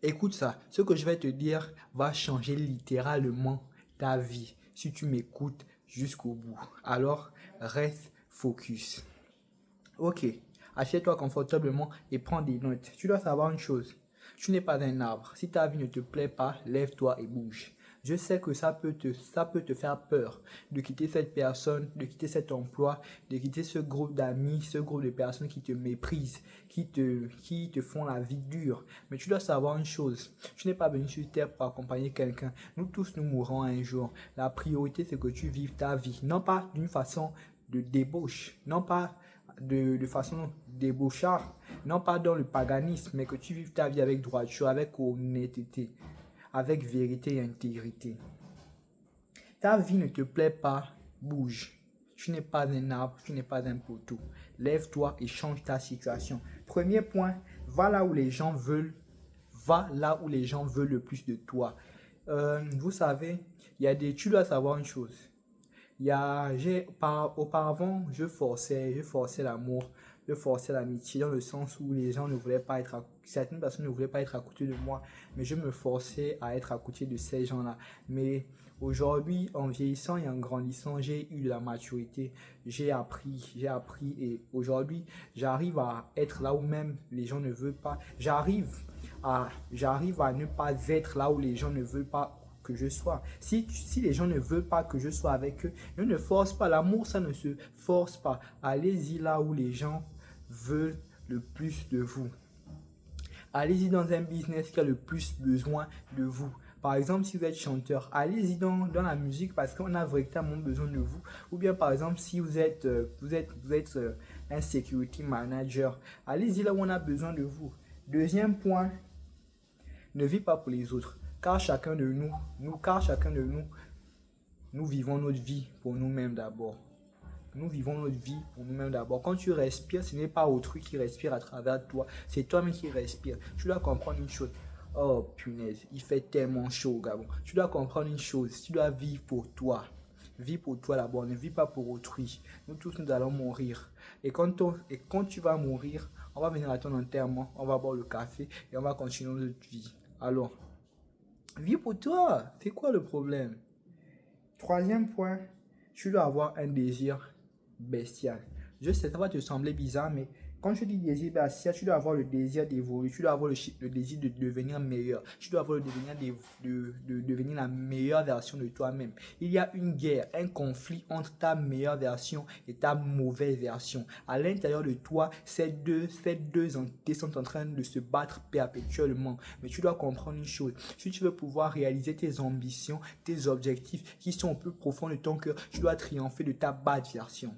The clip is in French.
Écoute ça, ce que je vais te dire va changer littéralement ta vie si tu m'écoutes jusqu'au bout. Alors, reste focus. Ok, assieds-toi confortablement et prends des notes. Tu dois savoir une chose. Tu n'es pas un arbre. Si ta vie ne te plaît pas, lève-toi et bouge. Je sais que ça peut te faire peur de quitter cette personne, de quitter cet emploi, de quitter ce groupe d'amis, ce groupe de personnes qui te méprisent, qui te font la vie dure. Mais tu dois savoir une chose. Tu n'es pas venu sur terre pour accompagner quelqu'un. Nous tous, nous mourrons un jour. La priorité, c'est que tu vives ta vie. Non pas d'une façon de débauche, non pas de façon débauchard, non pas dans le paganisme, mais que tu vives ta vie avec droiture, avec honnêteté, avec vérité et intégrité. Ta vie ne te plaît pas, bouge. Tu n'es pas un arbre, tu n'es pas un poteau. Lève-toi et change ta situation. Premier point, va là où les gens veulent, va là où les gens veulent le plus de toi. Vous savez, tu dois savoir une chose. Auparavant, je forçais l'amour, je forçais l'amitié dans le sens où les gens ne voulaient pas être, certaines personnes ne voulaient pas être à côté de moi, mais je me forçais à être à côté de ces gens-là. Mais aujourd'hui, en vieillissant et en grandissant, j'ai eu de la maturité, j'ai appris et aujourd'hui, j'arrive à être là où même les gens ne veulent pas. J'arrive à ne pas être là où les gens ne veulent pas que je sois. Si les gens ne veulent pas que je sois avec eux, ne force pas. L'amour, ça ne se force pas. Allez-y là où les gens veulent le plus de vous. Allez-y dans un business qui a le plus besoin de vous. Par exemple, si vous êtes chanteur, allez-y dans la musique parce qu'on a véritablement besoin de vous. Ou bien, par exemple, si vous êtes un security manager, allez-y là où on a besoin de vous. Deuxième point, ne vis pas pour les autres. Car chacun de nous vivons notre vie pour nous-mêmes d'abord. Nous vivons notre vie pour nous-mêmes d'abord. Quand tu respires, ce n'est pas autrui qui respire à travers toi. C'est toi-même qui respires. Tu dois comprendre une chose. Oh punaise, il fait tellement chaud au Gabon. Tu dois comprendre une chose. Tu dois vivre pour toi. Vis pour toi d'abord. Ne vis pas pour autrui. Nous tous, nous allons mourir. Et quand tu vas mourir, on va venir à ton enterrement. On va boire le café et on va continuer notre vie. Alors, vis pour toi. C'est quoi le problème? Troisième point, tu dois avoir un désir bestial. Je sais, ça va te sembler bizarre, mais quand je dis désir bestial, tu dois avoir le désir d'évoluer, tu dois avoir le désir de devenir meilleur, tu dois avoir le désir de devenir la meilleure version de toi-même. Il y a une guerre, un conflit entre ta meilleure version et ta mauvaise version. À l'intérieur de toi, ces deux entités sont en train de se battre perpétuellement. Mais tu dois comprendre une chose, si tu veux pouvoir réaliser tes ambitions, tes objectifs qui sont au plus profond de ton cœur, tu dois triompher de ta bad version.